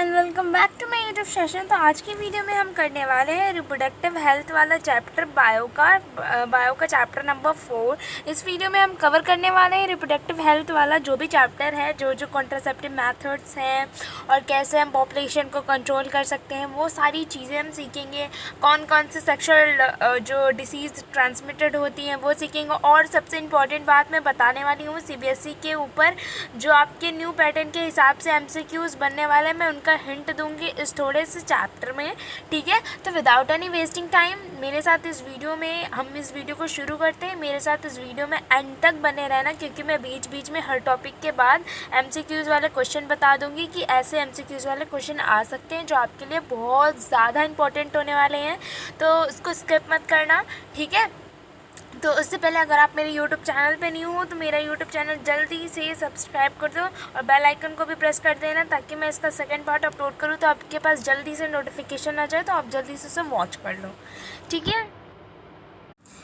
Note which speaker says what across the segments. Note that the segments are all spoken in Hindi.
Speaker 1: And welcome back to my YouTube session. तो आज की वीडियो में हम करने वाले हैं रिप्रोडक्टिव हेल्थ वाला चैप्टर बायो का चैप्टर नंबर 4। इस वीडियो में हम कवर करने वाले हैं रिप्रोडक्टिव हेल्थ वाला जो भी चैप्टर है, जो कॉन्ट्रासेप्टिव मेथड्स हैं और कैसे हम पॉपुलेशन को कंट्रोल कर सकते हैं, वो सारी चीज़ें हम सीखेंगे। कौन कौन से सेक्सुअल जो डिसीज़ ट्रांसमिटेड होती हैं वो सीखेंगे। और सबसे इम्पॉर्टेंट बात मैं बताने वाली हूँ, CBSE के ऊपर जो आपके न्यू पैटर्न के हिसाब से MCQs बनने वाले हैं, मैं उनका हिंट दूंगी इस थोड़े से चैप्टर में। ठीक है, तो विदाउट एनी वेस्टिंग टाइम मेरे साथ इस वीडियो में हम इस वीडियो को शुरू करते हैं। मेरे साथ इस वीडियो में एंड तक बने रहना, क्योंकि मैं बीच बीच में हर टॉपिक के बाद MCQs वाले क्वेश्चन बता दूंगी कि ऐसे MCQs वाले क्वेश्चन आ सकते हैं जो आपके लिए बहुत ज़्यादा इंपॉर्टेंट होने वाले हैं, तो इसको स्किप मत करना। ठीक है, तो उससे पहले अगर आप मेरे YouTube चैनल पे न्यू हो तो मेरा YouTube चैनल जल्दी से सब्सक्राइब कर दो और बेल आइकन को भी प्रेस कर देना, ताकि मैं इसका सेकंड पार्ट अपलोड करूँ तो आपके पास जल्दी से नोटिफिकेशन आ जाए, तो आप जल्दी से उसे वॉच कर लो। ठीक है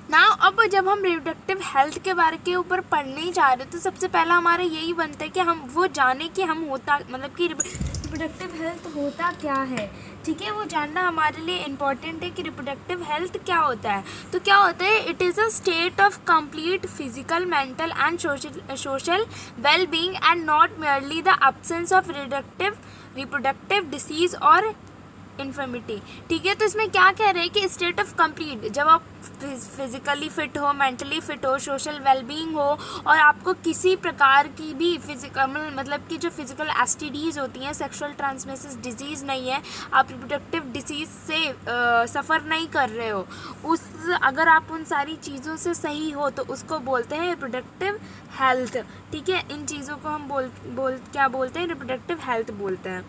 Speaker 1: ना, अब जब हम रिप्रोडक्टिव हेल्थ के बारे के ऊपर पढ़ने ही जा रहे हैं तो सबसे पहला हमारा यही बनता है कि हम वो जाने कि हम होता मतलब कि रिप्रोडक्टिव हेल्थ होता क्या है। ठीक है, वो जानना हमारे लिए इम्पॉर्टेंट है कि रिप्रोडक्टिव हेल्थ क्या होता है। तो क्या होता है, it is a state of complete physical, mental and social well being and not merely the absence of reproductive disease और इन्फर्मिटी। ठीक है, तो इसमें क्या कह रहे हैं कि स्टेट ऑफ कंप्लीट, जब आप फिजिकली फिट हो, मेंटली फिट हो, सोशल वेलबींग हो और आपको किसी प्रकार की भी फिजिकल मतलब कि जो फिजिकल एसटीडीज़ होती हैं, सेक्सुअल ट्रांसमिशन डिजीज़ नहीं है, आप रिप्रोडक्टिव डिसीज़ से सफ़र नहीं कर रहे हो, अगर आप उन सारी चीज़ों से सही हो तो उसको बोलते हैं रिप्रोडक्टिव हेल्थ। ठीक है, इन चीज़ों को हम क्या बोलते हैं, रिप्रोडक्टिव हेल्थ बोलते हैं।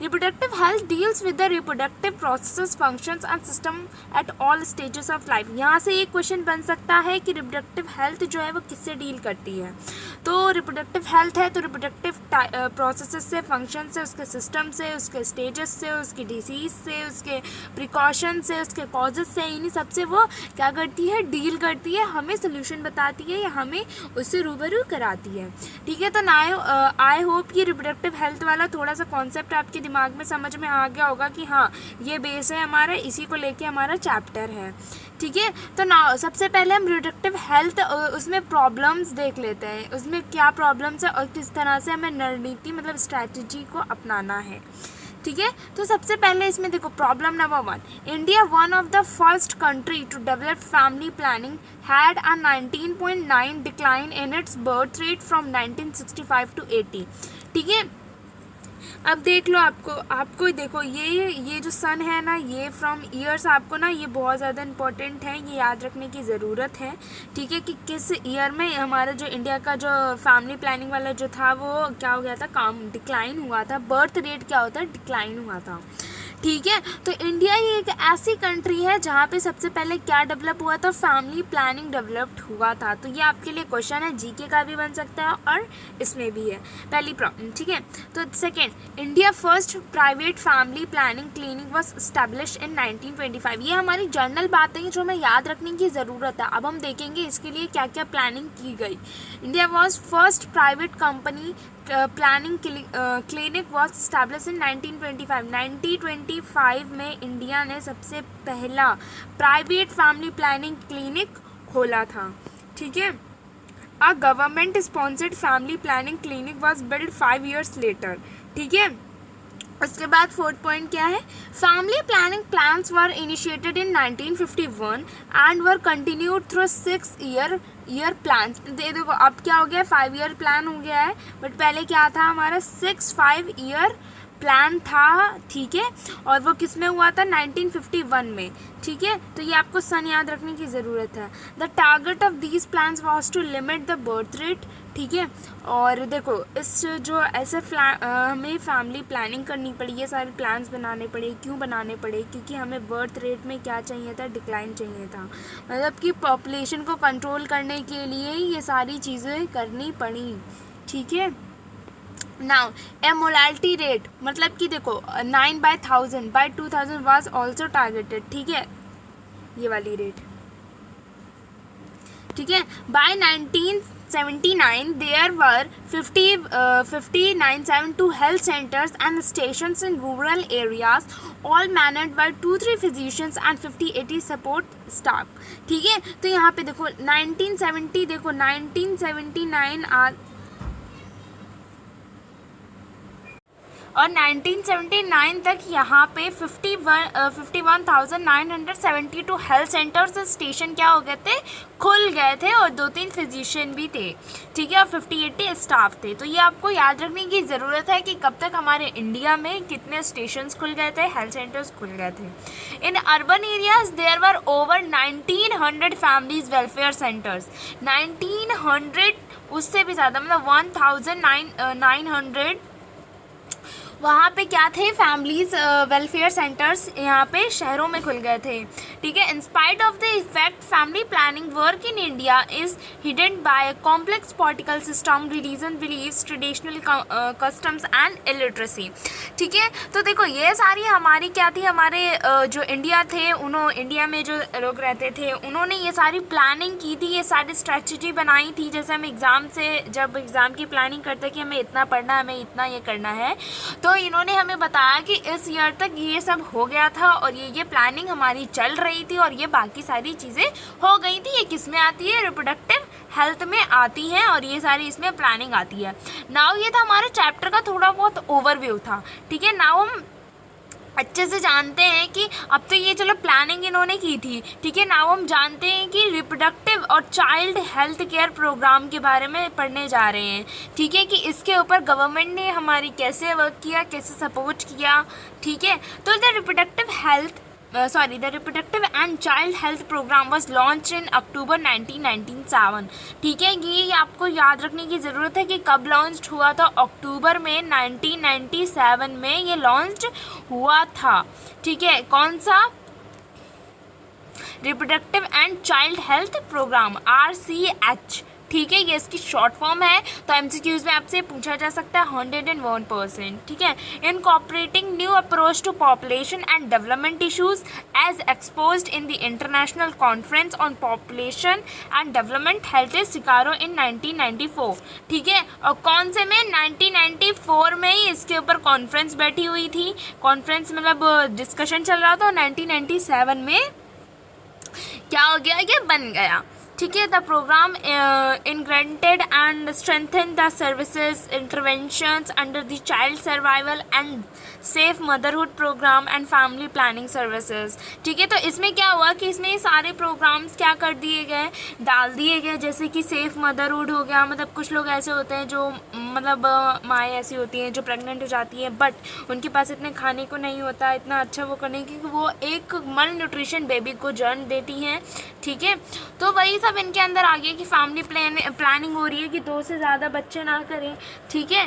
Speaker 1: Reproductive health deals with the reproductive process, functions and system at all stages of life. यहाँ से एक क्वेश्चन बन सकता है कि रिप्रोडक्टिव हेल्थ जो है वो किससे डील करती है। तो रिप्रोडक्टिव हेल्थ है तो रिप्रोडक्टिव प्रोसेसेस से, फंक्शन से, उसके सिस्टम से, उसके स्टेजेस से, उसकी डिसीज़ से, उसके प्रिकॉशन से, उसके कॉजेस से, इन्हीं सबसे वो क्या करती है, डील करती है, हमें सोल्यूशन बताती है या हमें उससे रूबरू कराती है। ठीक है, तो आई होप कि रिप्रोडक्टिव हेल्थ वाला थोड़ा सा कॉन्सेप्ट आपके दिमाग में समझ में आ गया होगा कि हाँ ये बेस है हमारा, इसी को लेके हमारा चैप्टर है। ठीक है, तो ना सबसे पहले हम रिप्रोडक्टिव हेल्थ उसमें प्रॉब्लम्स देख लेते हैं, उसमें क्या प्रॉब्लम्स है और किस तरह से हमें रणनीति मतलब स्ट्रैटेजी को अपनाना है। ठीक है, तो सबसे पहले इसमें देखो problem number 1, India one of the first country to develop family planning had a 19.9 decline in its birth rate from 1965 to 80। ठीक है, अब देख लो, आपको देखो ये जो सन है ना, ये फ्रॉम ईयर्स आपको ना ये बहुत ज़्यादा इंपॉर्टेंट है, ये याद रखने की ज़रूरत है। ठीक है, कि किस ईयर में हमारा जो इंडिया का जो फैमिली प्लानिंग वाला जो था वो क्या हो गया था, काम डिक्लाइन हुआ था, बर्थ रेट क्या होता है, डिक्लाइन हुआ था। ठीक है, तो इंडिया ही एक ऐसी कंट्री है जहाँ पे सबसे पहले क्या डेवलप हुआ था, फैमिली प्लानिंग डेवलप्ड हुआ था। तो ये आपके लिए क्वेश्चन है, जीके का भी बन सकता है और इसमें भी है पहली प्रॉब्लम। ठीक है, तो second, India first private family planning clinic was establish in 1925। ये हमारी जर्नल बातें हैं जो हमें याद रखने की ज़रूरत है। अब हम देखेंगे इसके लिए क्या क्या प्लानिंग की गई। India was first private company planning clinic was establish in 1925। 1925 में इंडिया ने सबसे पहला प्राइवेट फैमिली प्लानिंग क्लिनिक खोला था। ठीक है, a government sponsored family planning clinic was build 5 years later. ठीक है, उसके बाद 4th पॉइंट क्या है, family planning plans were initiated in 1951 and were continued through 6 year plans. देखो अब क्या हो गया, 5 year प्लान हो गया है, बट पहले क्या था हमारा 5 year प्लान था। ठीक है, और वो किस में हुआ था, 1951 में। ठीक है, तो ये आपको सन याद रखने की ज़रूरत है। The target of these plans was to limit the birth rate. ठीक है, और देखो इस जो ऐसे हमें फैमिली प्लानिंग करनी पड़ी, ये सारे प्लान्स बनाने पड़े, क्यों बनाने पड़े, क्योंकि हमें बर्थ रेट में क्या चाहिए था, डिक्लाइन चाहिए था, मतलब कि पॉपुलेशन को कंट्रोल करने के लिए ये सारी चीज़ें करनी पड़ी। ठीक है, नाउ ए मोर्टेलिटी रेट, मतलब कि देखो 9/1000 by 2000 वाज ऑल्सो टारगेटेड। ठीक है, ये वाली रेट। ठीक है, bye 1979 there were 5972 health centers and stations in rural areas, all managed by 2-3 physicians and 50-80 support staff। ठीक है, तो यहाँ पे देखो 1970, देखो 1979 और 1979 तक यहाँ पे 51,972 हेल्थ सेंटर्स स्टेशन क्या हो गए थे, खुल गए थे, और 2-3 फिजिशियन भी थे। ठीक है, और 50-80 स्टाफ थे। तो ये आपको याद रखने की ज़रूरत है कि कब तक हमारे इंडिया में कितने स्टेशंस खुल गए थे, हेल्थ सेंटर्स खुल गए थे। In urban areas there were over 1900 families welfare centres. 1900, उससे भी ज़्यादा, मतलब 1900 वहाँ पे क्या थे, फैमिलीज वेलफेयर सेंटर्स यहाँ पे शहरों में खुल गए थे। ठीक है, in spite of the effect family planning work in India is hidden by complex political system, religion beliefs, traditional customs and illiteracy. ठीक है, तो देखो ये सारी हमारी क्या थी, हमारे जो इंडिया थे, इंडिया में जो लोग रहते थे उन्होंने ये सारी प्लानिंग की थी, ये सारी स्ट्रेटजी बनाई थी। जैसे हम जब एग्ज़ाम की प्लानिंग करते कि हमें इतना पढ़ना है, हमें इतना ये करना है, तो इन्होंने हमें बताया कि इस ईयर तक ये सब हो गया था और ये प्लानिंग हमारी चल रही थी और ये बाकी सारी चीज़ें हो गई थी। ये किस में आती है, रिप्रोडक्टिव हेल्थ में आती हैं, और ये सारी इसमें प्लानिंग आती है। नाउ ये था हमारे चैप्टर का थोड़ा बहुत ओवरव्यू था। ठीक है, नाउ हम अच्छे से जानते हैं कि अब तो ये चलो प्लानिंग इन्होंने की थी। ठीक है, नाउ हम जानते हैं कि रिप्रोडक्टिव और चाइल्ड हेल्थ केयर प्रोग्राम के बारे में पढ़ने जा रहे हैं। ठीक है, कि इसके ऊपर गवर्नमेंट ने हमारी कैसे वर्क किया, कैसे सपोर्ट किया। ठीक है, तो the reproductive and child health programme was launched in October 1997। ठीक है, ये आपको याद रखने की ज़रूरत है कि कब लॉन्च हुआ था, अक्टूबर में 1997 में ये लॉन्च हुआ था। ठीक है, कौन सा, reproductive and child health programme, RCH। ठीक है, ये इसकी शॉर्ट फॉर्म है, तो MCQs में आपसे पूछा जा सकता है 101%। ठीक है, incorporating new approach to population and development issues as exposed in the international conference on population and development health is Chicago in 1994। ठीक है, और कौन से में, 1994 में ही इसके ऊपर कॉन्फ्रेंस बैठी हुई थी। कॉन्फ्रेंस मतलब डिस्कशन चल रहा था, 1997 में क्या हो गया, ये बन गया। ठीक है, the programme integrated and strengthen the services interventions under the child survival and safe motherhood programme and family planning services. ठीक है, तो इसमें क्या हुआ कि इसमें ये सारे प्रोग्राम्स क्या कर दिए गए, डाल दिए गए। जैसे कि सेफ मदरहुड हो गया, मतलब कुछ लोग ऐसे होते हैं जो मतलब माएँ ऐसी होती हैं जो प्रेग्नेंट हो जाती हैं, बट उनके पास इतने खाने को नहीं होता इतना अच्छा वो करने की, वो एक मल न्यूट्रिशन बेबी को जन्म देती हैं। ठीक है, तो वही सब इनके अंदर आ गया कि फैमिली प्लानिंग हो रही है कि 2 से ज़्यादा बच्चे ना करें। ठीक है,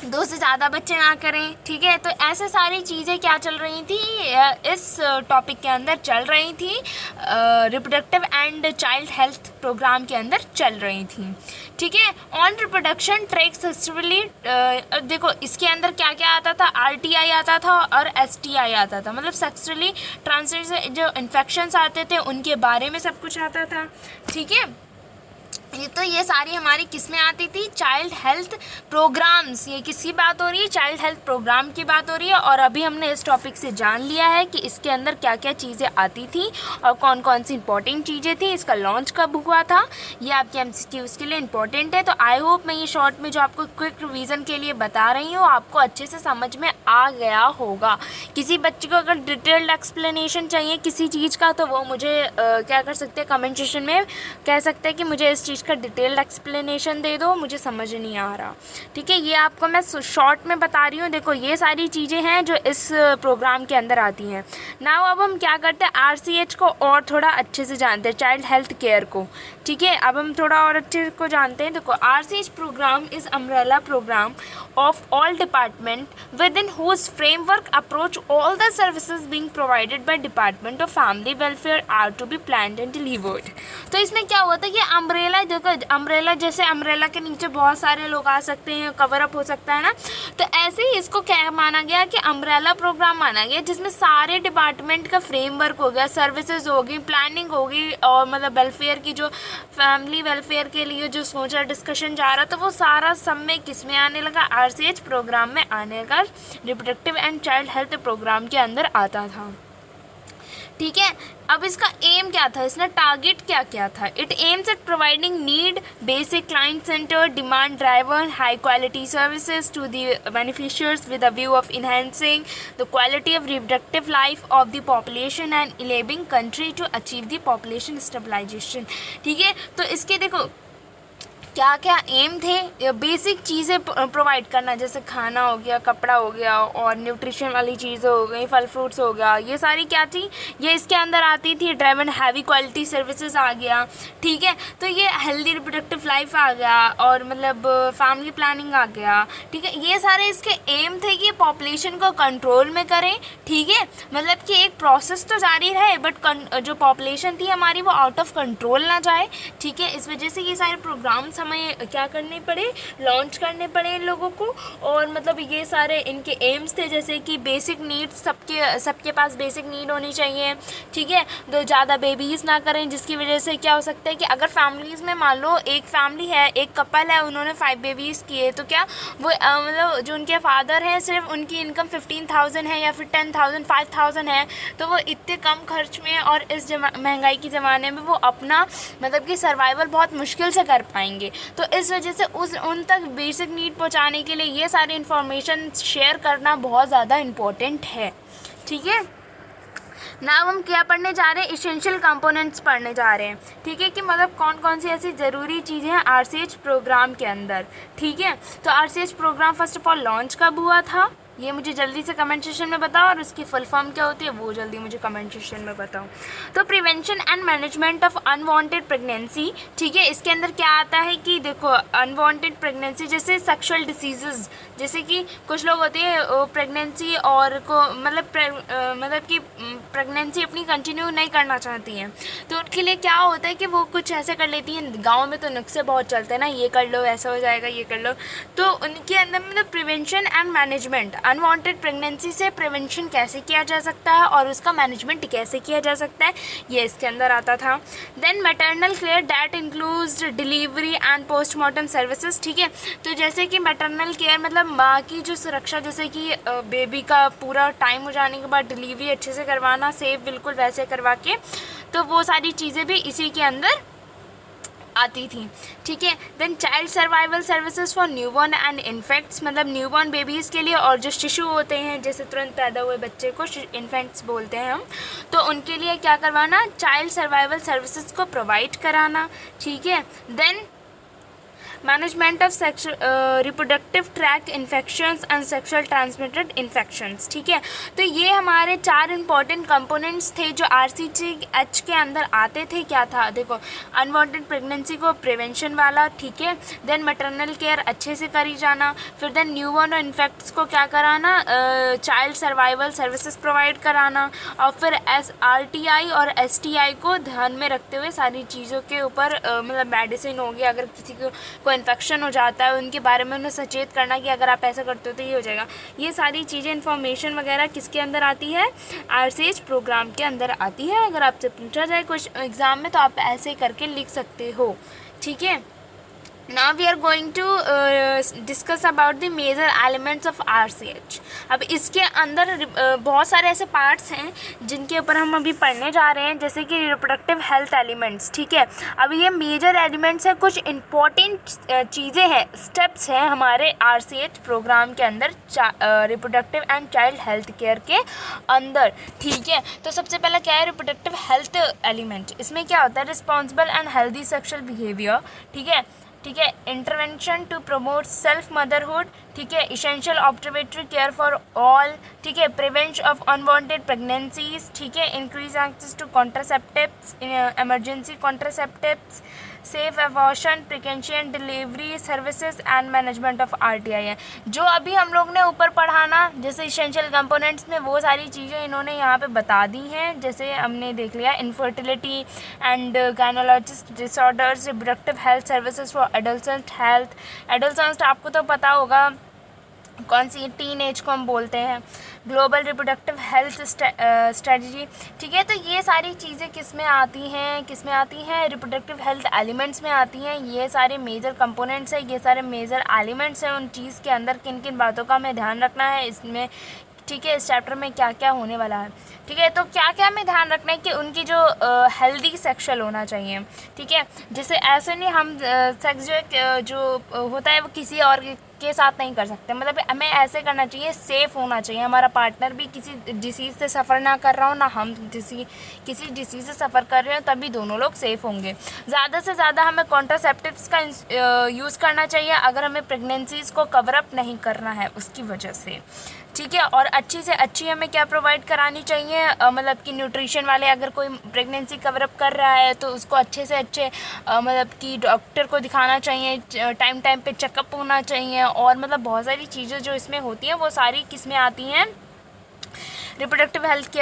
Speaker 1: 2 से ज़्यादा बच्चे ना करें। ठीक है, तो ऐसे सारी चीज़ें क्या चल रही थी, इस टॉपिक के अंदर चल रही थी, reproductive and child health programme के अंदर चल रही थी। ठीक है, ऑन रिप्रोडक्शन ट्रैक सक्सेसफुली, देखो इसके अंदर क्या क्या आता था, RTI आता था और STI आता था, मतलब सक्सेसफुली ट्रांसमिट जो इन्फेक्शंस आते थे उनके बारे में सब कुछ आता था। ठीक है, ये सारी हमारी किस में आती थी, चाइल्ड हेल्थ प्रोग्राम्स। ये किसकी बात हो रही है, चाइल्ड हेल्थ प्रोग्राम की बात हो रही है। और अभी हमने इस टॉपिक से जान लिया है कि इसके अंदर क्या क्या चीज़ें आती थी और कौन कौन सी इंपॉर्टेंट चीज़ें थी, इसका लॉन्च कब हुआ था, ये आपके MCQs के लिए इंपॉर्टेंट है। तो आई होप मैं ये शॉर्ट में जो आपको क्विक रिवीजन के लिए बता रही हूँ आपको अच्छे से समझ में आ गया होगा। किसी बच्चे को अगर डिटेल्ड एक्सप्लेनेशन चाहिए किसी चीज़ का, तो वो मुझे क्या कर सकते हैं, कमेंट सेक्शन में कह सकते हैं कि मुझे इस चीज़ का डिटेल्ड एक्सप्लेनेशन दे दो, मुझे समझ नहीं आ रहा। ठीक है, ये आपको मैं शॉर्ट में बता रही हूँ। देखो ये सारी चीज़ें हैं जो इस प्रोग्राम के अंदर आती हैं। नाउ अब हम क्या करते हैं, RCH को और थोड़ा अच्छे से जानते हैं, चाइल्ड हेल्थ केयर को। ठीक है, अब हम थोड़ा और अच्छे को जानते हैं। देखो RCH programme is umbrella programme of all department within whose framework approach all the services being provided by department of family welfare are to be planned and delivered. तो इसमें क्या होता है कि अम्ब्रेला, देखो अम्ब्रेला जैसे अम्ब्रेला के नीचे बहुत सारे लोग आ सकते हैं, कवर अप हो सकता है ना, तो ऐसे ही इसको क्या माना गया कि अम्ब्रेला प्रोग्राम माना गया जिसमें सारे डिपार्टमेंट का फ्रेमवर्क हो गया, सर्विसेज होगी, प्लानिंग होगी और मतलब वेलफेयर की जो फैमिली वेलफेयर के लिए जो सोचा डिस्कशन जा रहा था वो सारा सब में किस में आने लगा, RCH प्रोग्राम में आने लगा, reproductive and child health programme के अंदर आता था। ठीक है, अब इसका एम क्या था, इसने टारगेट क्या क्या था। It aims at providing need basic client centre demand driver high quality services to the beneficiaries with a view of enhancing the quality of reproductive life of the population and enabling country to achieve the population stabilisation. ठीक है, तो इसके देखो क्या क्या एम थे, बेसिक चीज़ें प्रोवाइड करना, जैसे खाना हो गया, कपड़ा हो गया, और न्यूट्रिशन वाली चीज़ें हो गई, फल फ्रूट्स हो गया, ये सारी क्या थी, ये इसके अंदर आती थी। ड्राइवन हैवी क्वालिटी सर्विसेज आ गया। ठीक है, तो ये हेल्दी रिप्रोडक्टिव लाइफ आ गया, और मतलब फैमिली प्लानिंग आ गया। ठीक है, ये सारे इसके एम थे कि पॉपुलेशन को कंट्रोल में करें। ठीक है, मतलब कि एक प्रोसेस तो जारी रहे बट जो पॉपुलेशन थी हमारी वो आउट ऑफ कंट्रोल ना जाए। ठीक है, इस वजह से ये सारे प्रोग्राम्स हमें क्या करने पड़े, लॉन्च करने पड़े इन लोगों को। और मतलब ये सारे इनके एम्स थे, जैसे कि बेसिक नीड्स सबके पास बेसिक नीड होनी चाहिए। ठीक है, तो ज़्यादा बेबीज़ ना करें, जिसकी वजह से क्या हो सकता है कि अगर फैमिलीज़ में मान लो एक फैमिली है, एक कपल है, उन्होंने 5 बेबीज़ किए, तो क्या वो मतलब जो उनके फादर हैं सिर्फ उनकी इनकम 15,000 है या फिर 10,000 5,000 है, तो वो इतने कम खर्च में और इस महंगाई के ज़माने में वो अपना मतलब कि सर्वाइवल बहुत मुश्किल से कर पाएंगे। तो इस वजह से उन तक बेसिक नीड पहुंचाने के लिए ये सारी इन्फॉर्मेशन शेयर करना बहुत ज़्यादा इम्पोर्टेंट है। ठीक है, नाउ हम क्या पढ़ने जा रहे हैं, इसेंशियल कंपोनेंट्स पढ़ने जा रहे हैं। ठीक है, कि मतलब कौन कौन सी ऐसी ज़रूरी चीज़ें हैं RCH प्रोग्राम के अंदर। ठीक है, तो RCH programme first of all launch कब हुआ था, ये मुझे जल्दी से कमेंट सेक्शन में बताओ, और उसकी फुल फॉर्म क्या होती है वो जल्दी मुझे कमेंट सेक्शन में बताओ। तो prevention and management of unwanted pregnancy. ठीक है, इसके अंदर क्या आता है कि देखो अनवांटेड प्रेगनेंसी जैसे सेक्सुअल डिसीजेज़, जैसे कि कुछ लोग होते हैं प्रेगनेंसी और को मतलब कि प्रेगनेंसी अपनी कंटिन्यू नहीं करना चाहती हैं, तो उनके लिए क्या होता है कि वो कुछ ऐसे कर लेती हैं। गाँव में तो नुस्खे बहुत चलते हैं ना, ये कर लो ऐसा हो जाएगा, ये कर लो। तो उनके अंदर मतलब prevention and management, unwanted pregnancy से प्रिवेंशन कैसे किया जा सकता है और उसका मैनेजमेंट कैसे किया जा सकता है, ये इसके अंदर आता था। Then maternal care that includes delivery and postmortem services. ठीक है, तो जैसे कि मैटरनल केयर मतलब माँ की जो सुरक्षा, जैसे कि बेबी का पूरा टाइम हो जाने के बाद डिलीवरी अच्छे से करवाना, सेफ बिल्कुल वैसे करवा के, तो वो सारी चीज़ें भी इसी के अंदर आती थी। ठीक है, then child survival services for newborn and infects, मतलब न्यूबॉर्न बेबीज़ के लिए, और जो शिशु होते हैं जैसे तुरंत पैदा हुए बच्चे को इन्फेंट्स बोलते हैं हम, तो उनके लिए क्या करवाना, चाइल्ड सर्वाइवल सर्विसेज को प्रोवाइड कराना। ठीक है, then management of reproductive track infections and sexual transmitted infections. ठीक है, तो ये हमारे 4 इंपॉर्टेंट कंपोनेंट्स थे जो RCH के अंदर आते थे। क्या था, देखो अनवांटेड प्रेगनेंसी को प्रिवेंशन वाला। ठीक है, देन मैटरनल केयर अच्छे से करी जाना, फिर देन न्यूबॉर्न और इन्फेक्ट्स को क्या कराना, चाइल्ड सर्वाइवल सर्विसेज प्रोवाइड कराना, और फिर RTI और STI को ध्यान में रखते हुए सारी चीज़ों के ऊपर मतलब मेडिसिन होगी, अगर किसी को इन्फेक्शन हो जाता है उनके बारे में उन्हें सचेत करना कि अगर आप ऐसा करते हो तो ये हो जाएगा। ये सारी चीज़ें इन्फॉर्मेशन वगैरह किसके अंदर आती है, RCH प्रोग्राम के अंदर आती है। अगर आपसे पूछा जाए कुछ एग्ज़ाम में तो आप ऐसे करके लिख सकते हो। ठीक है, now we are going to discuss about the major elements of RCH। अब इसके अंदर बहुत सारे ऐसे पार्ट्स हैं जिनके ऊपर हम अभी पढ़ने जा रहे हैं, जैसे कि रिप्रोडक्टिव हेल्थ एलिमेंट्स। ठीक है, अब ये मेजर एलिमेंट्स हैं, कुछ इम्पॉर्टेंट चीज़ें हैं, स्टेप्स हैं हमारे RCH प्रोग्राम के अंदर reproductive and child health care के अंदर। ठीक है, तो सबसे पहला क्या है, रिप्रोडक्टिव हेल्थ एलिमेंट। इसमें क्या होता है, responsible and healthy sexual behaviour. ठीक है, intervention to promote self motherhood. ठीक है, essential observatory care for all. ठीक है, प्रिवेंशन ऑफ अनवांटेड प्रेगनेंसीज। ठीक है, increase access to contraceptives, emergency contraceptives, safe abortion, precaution delivery services and management of RTI है। जो अभी हम लोग ने ऊपर पढ़ाना जैसे इसेंशियल कंपोनेंट्स में, वो सारी चीज़ें इन्होंने यहाँ पे बता दी हैं। जैसे हमने देख लिया infertility and gynaecologist disorders, reproductive health services for adolescent health. Adolescent आपको तो पता होगा कौन सी टीन एज को हम बोलते हैं, ग्लोबल रिप्रोडक्टिव हेल्थ स्ट्रेटजी। ठीक है, तो ये सारी चीज़ें किस में आती हैं रिप्रोडक्टिव हेल्थ एलिमेंट्स में आती हैं। ये सारे मेजर कंपोनेंट्स हैं, ये सारे मेजर एलिमेंट्स हैं। उन चीज़ के अंदर किन किन बातों का हमें ध्यान रखना है इसमें। ठीक है, इस चैप्टर में क्या क्या होने वाला है। ठीक है, तो क्या क्या हमें ध्यान रखना है कि उनकी जो हेल्दी सेक्सुअल होना चाहिए। ठीक है, जैसे ऐसे नहीं हम सेक्स जो होता है वो किसी और के साथ नहीं कर सकते, मतलब हमें ऐसे करना चाहिए, सेफ़ होना चाहिए। हमारा पार्टनर भी किसी डिसीज़ से सफ़र ना कर रहा हो, ना हम किसी डिसीज़ से सफ़र कर रहे हो, तभी दोनों लोग सेफ़ होंगे। ज़्यादा से ज़्यादा हमें कॉन्ट्रासेप्टिव्स का यूज़ करना चाहिए अगर हमें प्रेगनेंसीज़ को कवर अप नहीं करना है उसकी वजह से। ठीक है, और अच्छी से अच्छी हमें क्या प्रोवाइड करानी चाहिए, मतलब कि न्यूट्रिशन वाले, अगर कोई प्रेगनेंसी कवर अप कर रहा है तो उसको अच्छे से अच्छे मतलब कि डॉक्टर को दिखाना चाहिए, टाइम टाइम पे चेकअप होना चाहिए। और मतलब बहुत सारी चीज़ें जो इसमें होती हैं वो सारी किस में आती हैं, रिप्रोडक्टिव हेल्थ के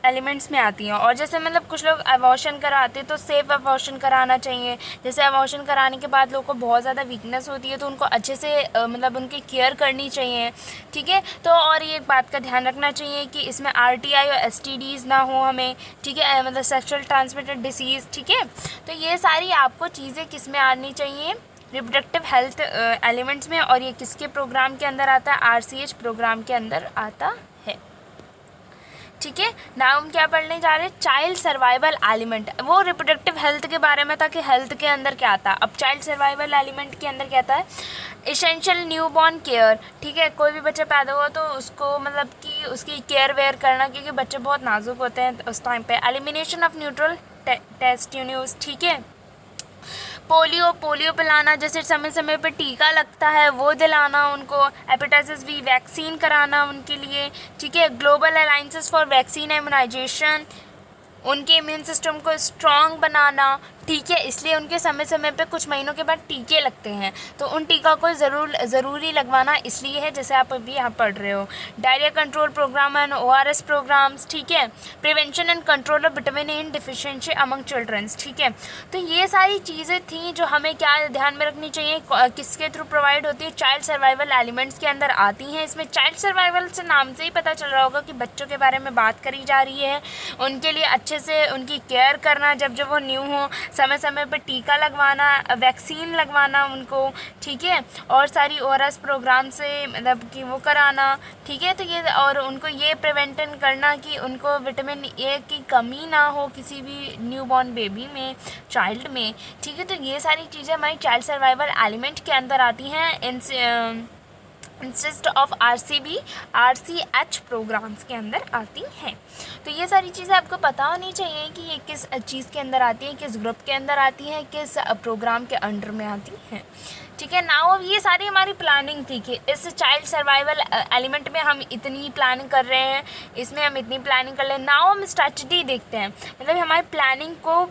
Speaker 1: एलिमेंट्स में आती हैं। और जैसे मतलब कुछ लोग अबॉर्शन कराते हैं तो सेफ़ अबॉर्शन कराना चाहिए। जैसे अबॉर्शन कराने के बाद लोगों को बहुत ज़्यादा वीकनेस होती है तो उनको अच्छे से मतलब उनकी केयर करनी चाहिए। ठीक है, तो और ये एक बात का ध्यान रखना चाहिए कि इसमें RTI और STDs ना हो हमें। ठीक है, मतलब सेक्सुअल ट्रांसमिटेड डिसीज़। ठीक है, तो ये सारी आपको चीज़ें किस में आनी चाहिए, रिप्रोडक्टिव हेल्थ एलिमेंट्स में। और ये किसके प्रोग्राम के अंदर आता है, RCH प्रोग्राम के अंदर आता है। ठीक है, नाउ हम क्या पढ़ने जा रहे हैं, चाइल्ड सर्वाइवल एलिमेंट। वो रिप्रोडक्टिव हेल्थ के बारे में था कि हेल्थ के अंदर क्या आता है। अब चाइल्ड सर्वाइवल एलिमेंट के अंदर क्या आता है, एसेंशियल न्यूबॉर्न केयर। ठीक है, कोई भी बच्चा पैदा हुआ तो उसको मतलब कि उसकी केयर वेयर करना, क्योंकि बच्चे बहुत नाजुक होते हैं उस टाइम पे। Elimination of neutral tetanus. ठीक है, पोलियो पिलाना, जैसे समय समय पे टीका लगता है वो दिलाना उनको। हेपेटाइटिस बी वैक्सीन कराना उनके लिए। ठीक है, global alliances for vaccine immunisation, उनके इम्यून सिस्टम को स्ट्रॉन्ग बनाना। ठीक है, इसलिए उनके समय समय पे कुछ महीनों के बाद टीके लगते हैं, तो उन टीका को ज़रूरी लगवाना इसलिए है, जैसे आप अभी यहाँ पढ़ रहे हो। Diarrhoea control programme and ORS programmes. ठीक है, prevention and control of vitamin A deficiency among childrens. ठीक है, तो ये सारी चीज़ें थी जो हमें क्या ध्यान में रखनी चाहिए, किसके थ्रू प्रोवाइड होती है, चाइल्ड सर्वाइवल एलिमेंट्स के अंदर आती हैं। इसमें चाइल्ड सर्वाइवल से नाम से ही पता चल रहा होगा कि बच्चों के बारे में बात करी जा रही है, उनके लिए अच्छे से उनकी केयर करना, जब वो न्यू हो समय समय पर टीका लगवाना, वैक्सीन लगवाना उनको। ठीक है, और सारी ORS प्रोग्राम से मतलब कि वो कराना। ठीक है, तो ये और उनको ये प्रिवेंटन करना कि उनको विटामिन ए की कमी ना हो किसी भी न्यूबॉर्न बेबी में, चाइल्ड में। ठीक है, तो ये सारी चीज़ें हमारी चाइल्ड सर्वाइवल एलिमेंट के अंदर आती हैं, इंस्टेड ऑफ RCH प्रोग्राम्स के अंदर आती हैं। तो ये सारी चीज़ें आपको पता होनी चाहिए कि ये किस चीज़ के अंदर आती है, किस ग्रुप के अंदर आती है, किस प्रोग्राम के अंडर में आती हैं। ठीक है, नाउ अब ये सारी हमारी प्लानिंग थी कि इस चाइल्ड सर्वाइवल एलिमेंट में हम इतनी प्लानिंग कर रहे हैं, इसमें हम इतनी प्लानिंग कर रहे हैं। नाउ हम स्ट्रेटजी देखते हैं, मतलब हमारी प्लानिंग को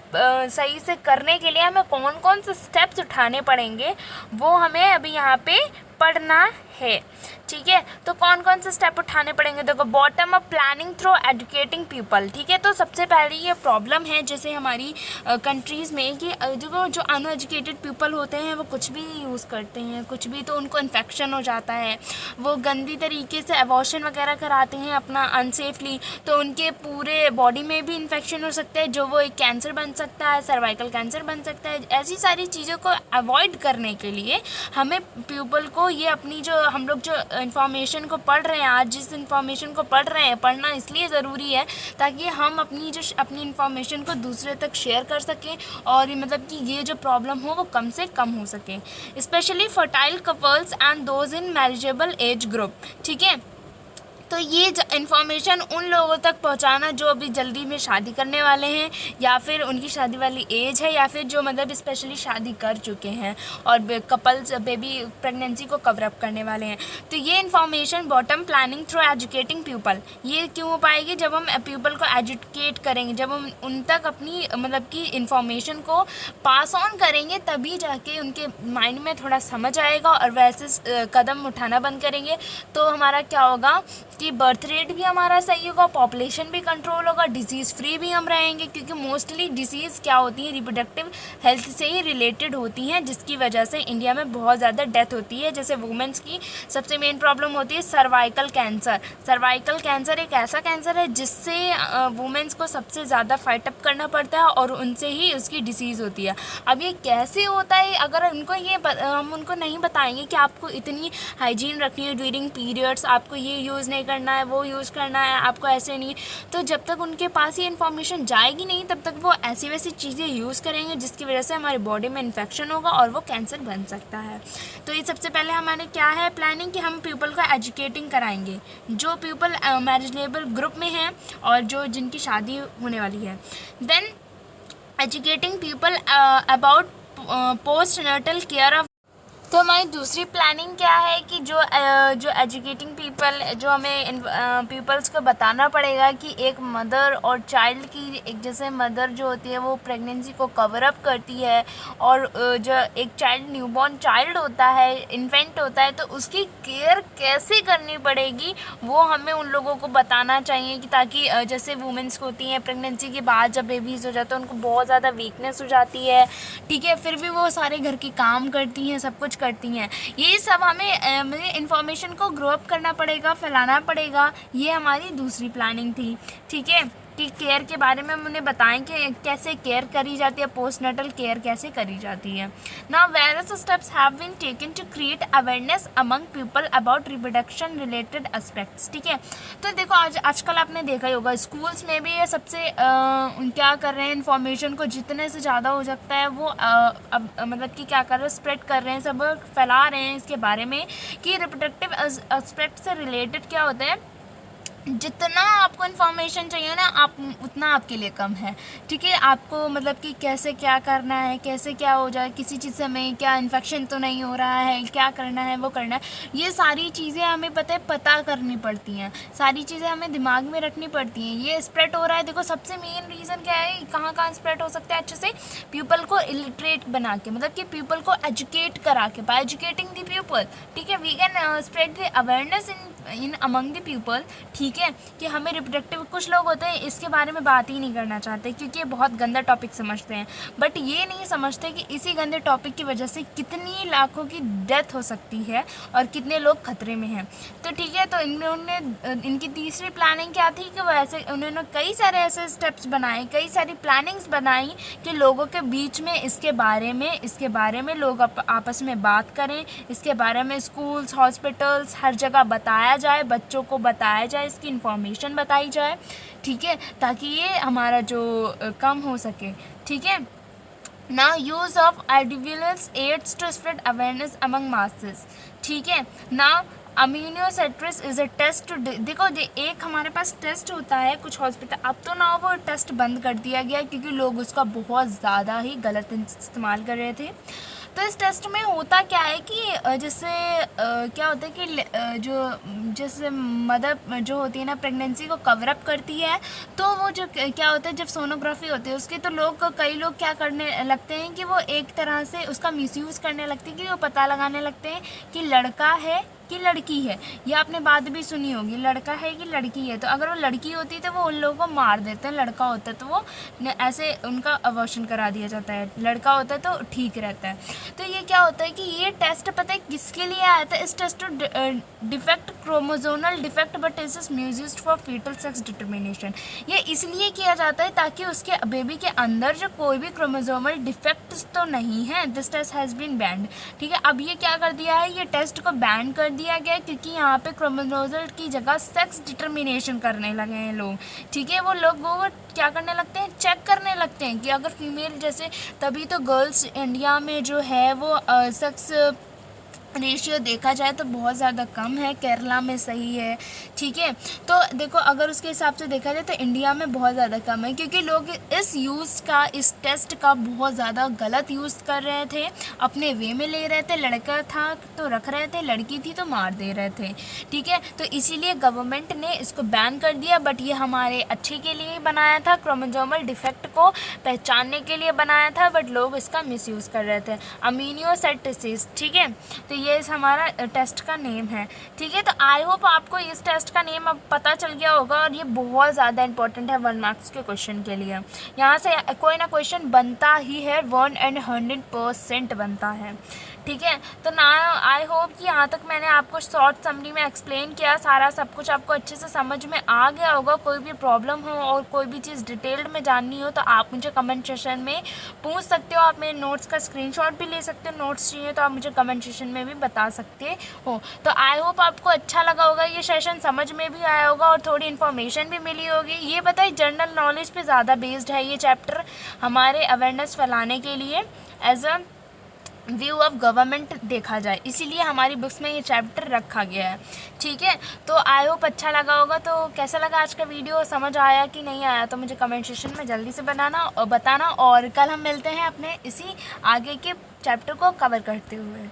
Speaker 1: सही से करने के लिए हमें कौन कौन से स्टेप्स उठाने पड़ेंगे वो हमें अभी यहाँ पे पढ़ना है। ठीक है, तो कौन कौन से स्टेप उठाने पड़ेंगे, देखो bottom up planning through educating people. ठीक है, तो सबसे पहले ये प्रॉब्लम है जैसे हमारी कंट्रीज़ में कि जो अनएजुकेटेड पीपल होते हैं वो कुछ भी यूज़ करते हैं, कुछ भी, तो उनको इन्फेक्शन हो जाता है, वो गंदी तरीके से अबॉर्शन वगैरह कराते हैं अपना अनसेफली, तो उनके पूरे बॉडी में भी इन्फेक्शन हो सकता है, जो वो एक कैंसर बन सकता है, सर्वाइकल कैंसर बन सकता है। ऐसी सारी चीज़ों को अवॉइड करने के लिए हमें पीपल को ये अपनी जो हम लोग जो इन्फॉर्मेशन को पढ़ रहे हैं, आज जिस इन्फॉर्मेशन को पढ़ रहे हैं, पढ़ना इसलिए ज़रूरी है ताकि हम अपनी इन्फॉर्मेशन को दूसरे तक शेयर कर सकें और मतलब कि ये जो प्रॉब्लम हो वो कम से कम हो सके, specially fertile couples and those in marriageable age group. ठीक है, तो ये इन्फॉर्मेशन उन लोगों तक पहुंचाना जो अभी जल्दी में शादी करने वाले हैं या फिर उनकी शादी वाली एज है या फिर जो मतलब स्पेशली शादी कर चुके हैं और कपल्स बेबी प्रेगनेंसी को कवर अप करने वाले हैं। तो ये information bottom planning through educating people, ये क्यों हो पाएगी जब हम पीपल को एजुकेट करेंगे, जब हम उन तक अपनी मतलब कि इन्फॉर्मेशन को पास ऑन करेंगे, तभी जाके उनके माइंड में थोड़ा समझ आएगा और वैसे कदम उठाना बंद करेंगे। तो हमारा क्या होगा कि बर्थ रेट भी हमारा सही होगा, पॉपुलेशन भी कंट्रोल होगा, डिसीज़ फ्री भी हम रहेंगे, क्योंकि मोस्टली डिसीज़ क्या होती है, रिप्रोडक्टिव हेल्थ से ही रिलेटेड होती हैं, जिसकी वजह से इंडिया में बहुत ज़्यादा डेथ होती है। जैसे वुमेंस की सबसे मेन प्रॉब्लम होती है सर्वाइकल कैंसर। सर्वाइकल कैंसर एक ऐसा कैंसर है जिससे वुमेंस को सबसे ज़्यादा फाइट अप करना पड़ता है और उनसे ही उसकी डिसीज़ होती है। अब ये कैसे होता है, अगर उनको हम उनको नहीं बताएंगे कि आपको इतनी हाइजीन रखनी है ड्यूरिंग पीरियड्स, आपको ये यूज़ नहीं करना है, वो यूज़ करना है, आपको ऐसे नहीं, तो जब तक उनके पास ये इन्फॉर्मेशन जाएगी नहीं तब तक वो ऐसी वैसी चीज़ें यूज़ करेंगे जिसकी वजह से हमारी बॉडी में इन्फेक्शन होगा और वो कैंसर बन सकता है। तो ये सबसे पहले हमारे क्या है प्लानिंग कि हम पीपल को एजुकेटिंग कराएंगे, जो पीपल मैरिजेबल ग्रुप में हैं और जो जिनकी शादी होने वाली है। Then educating people about post natal care of. तो हमारी दूसरी प्लानिंग क्या है कि जो एजुकेटिंग पीपल, जो हमें पीपल्स को बताना पड़ेगा कि एक मदर और चाइल्ड की, एक जैसे मदर जो होती है वो प्रेगनेंसी को कवर अप करती है और जो एक चाइल्ड न्यूबॉर्न चाइल्ड होता है, इन्फेंट होता है, तो उसकी केयर कैसे करनी पड़ेगी वो हमें उन लोगों को बताना चाहिए कि ताकि जैसे वुमेंस होती हैं प्रेगनेंसी के बाद जब बेबीज़ हो जाते हैं उनको बहुत ज़्यादा वीकनेस हो जाती है, ठीक है, फिर भी वो सारे घर के काम करती हैं, सब कुछ करती हैं। ये सब हमें इन्फॉर्मेशन को ग्रो अप करना पड़ेगा, फैलाना पड़ेगा। ये हमारी दूसरी प्लानिंग थी, ठीक है, कि केयर के बारे में हम उन्हें बताएं कि कैसे केयर करी जाती है, पोस्टनेटल केयर कैसे करी जाती है। Now various steps have been taken to create awareness among people about reproduction related aspects, ठीक है। तो देखो आजकल आपने देखा ही होगा स्कूल्स में भी ये सबसे क्या कर रहे हैं, इन्फॉर्मेशन को जितने से ज़्यादा हो सकता है वो मतलब कि क्या कर रहे हैं, स्प्रेड कर रहे हैं, सब फैला रहे हैं इसके बारे में कि रिप्रोडक्टिव एस्पेक्ट से रिलेटेड क्या होता है। जितना आपको इन्फॉर्मेशन चाहिए ना आप उतना आपके लिए कम है, ठीक है। आपको मतलब कि कैसे क्या करना है, कैसे क्या हो जाए, किसी चीज़ से हमें क्या इन्फेक्शन तो नहीं हो रहा है, क्या करना है वो करना है, ये सारी चीज़ें हमें पता करनी पड़ती हैं, सारी चीज़ें हमें दिमाग में रखनी पड़ती हैं। ये स्प्रेड हो रहा है, देखो सबसे मेन रीज़न क्या है, कहाँ स्प्रेड हो सकता है अच्छे से, पीपल को इलिटरेट बना के, मतलब कि पीपल को एजुकेट करा के, बाय एजुकेटिंग द पीपल, ठीक है, we can spread the awareness in among the people, ठीक है, कि हमें रिप्रोडक्टिव, कुछ लोग होते हैं इसके बारे में बात ही नहीं करना चाहते क्योंकि ये बहुत गंदा टॉपिक समझते हैं, बट ये नहीं समझते कि इसी गंदे टॉपिक की वजह से कितनी लाखों की डेथ हो सकती है और कितने लोग खतरे में हैं। तो ठीक है, तो इन्होंने इनकी तीसरी प्लानिंग क्या थी कि वो ऐसे उन्होंने कई सारे ऐसे स्टेप्स बनाए, कई सारी प्लानिंग्स बनाई कि लोगों के बीच में इसके बारे में लोग आपस में बात करें, इसके बारे में स्कूल्स, हॉस्पिटल्स, हर जगह बताया जाए, बच्चों को बताया जाए, इसकी इन्फॉर्मेशन बताई जाए, ठीक है, ताकि ये हमारा जो कम हो सके, ठीक है। Now use of artificial aids to spread awareness among masses, ठीक है। Now अम्यूनोसेट्रिस इज़ अ टेस्ट, देखो एक हमारे पास टेस्ट होता है कुछ हॉस्पिटल, अब तो ना वो टेस्ट बंद कर दिया गया क्योंकि लोग उसका बहुत ज़्यादा ही गलत इस्तेमाल कर रहे थे। तो इस टेस्ट में होता क्या है कि जैसे क्या होता है कि जैसे मदर जो होती है ना प्रेगनेंसी को कवर अप करती है, तो वो जो क्या होता है जब सोनोग्राफी होती है उसकी, तो कई लोग क्या करने लगते हैं कि वो एक तरह से उसका मिसयूज़ करने लगते हैं कि वो पता लगाने लगते हैं कि लड़का है कि लड़की है। ये आपने बात भी सुनी होगी, लड़का है कि लड़की है, तो अगर वो लड़की होती तो वो उन लोगों को मार देते हैं, लड़का होता है तो वो ऐसे उनका अबॉर्शन करा दिया जाता है, लड़का होता है तो ठीक रहता है। तो ये क्या होता है कि ये टेस्ट पता है किसके लिए आया था, इस test defect chromosomal defect but is used for fetal sex determination. ये इसलिए किया जाता है ताकि उसके बेबी के अंदर जो कोई भी क्रोमोजोमल डिफेक्ट्स तो नहीं है। This test has been banned, ठीक है। अब ये क्या कर दिया है, ये टेस्ट को बैन कर दिया गया क्योंकि यहाँ पे क्रोमोसोम की जगह सेक्स डिटर्मिनेशन करने लगे हैं लोग, ठीक है। वो लोग वो क्या करने लगते हैं, चेक करने लगते हैं कि अगर फीमेल जैसे, तभी तो गर्ल्स इंडिया में जो है वो सेक्स रेशियो देखा जाए तो बहुत ज़्यादा कम है, केरला में सही है, ठीक है। तो देखो अगर उसके हिसाब से देखा जाए तो इंडिया में बहुत ज़्यादा कम है क्योंकि लोग इस टेस्ट का बहुत ज़्यादा गलत यूज़ कर रहे थे, अपने वे में ले रहे थे, लड़का था तो रख रहे थे, लड़की थी तो मार दे रहे थे, ठीक है। तो इसीलिए गवर्नमेंट ने इसको बैन कर दिया, बट ये हमारे अच्छे के लिए ही बनाया था, क्रोमोसोमल डिफेक्ट को पहचानने के लिए बनाया था, बट लोग इसका मिसयूज़ कर रहे थे। अम्यूनोसेट्रिस, ठीक है, तो ये इस हमारा टेस्ट का नेम है। ठीक है, तो आई होप आपको इस टेस्ट का नेम अब पता चल गया होगा और ये बहुत ज़्यादा इंपॉर्टेंट है 1 मार्क्स के क्वेश्चन के लिए। यहाँ से कोई ना क्वेश्चन बनता ही है, 100% बनता है। ठीक है, तो ना आई होप कि यहाँ तक मैंने आपको शॉर्ट समरी में एक्सप्लेन किया, सारा सब कुछ आपको अच्छे से समझ में आ गया होगा। कोई भी प्रॉब्लम हो और कोई भी चीज़ डिटेल्ड में जाननी हो तो आप मुझे कमेंट सेशन में पूछ सकते हो। आप मेरे नोट्स का स्क्रीनशॉट भी ले सकते हो, नोट्स चाहिए तो आप मुझे कमेंट सेशन में भी बता सकते हो। तो आई होप आपको अच्छा लगा होगा ये सेशन, समझ में भी आया होगा और थोड़ी इन्फॉर्मेशन भी मिली होगी। ये बताइए जनरल नॉलेज पे ज़्यादा बेस्ड है ये चैप्टर, हमारे अवेयरनेस फैलाने के लिए as a view of government देखा जाए, इसीलिए हमारी बुक्स में ये चैप्टर रखा गया है। ठीक है, तो आई होप अच्छा लगा होगा। तो कैसा लगा आज का वीडियो, समझ आया कि नहीं आया, तो मुझे कमेंट सेक्शन में जल्दी से बताना और कल हम मिलते हैं अपने इसी आगे के चैप्टर को कवर करते हुए।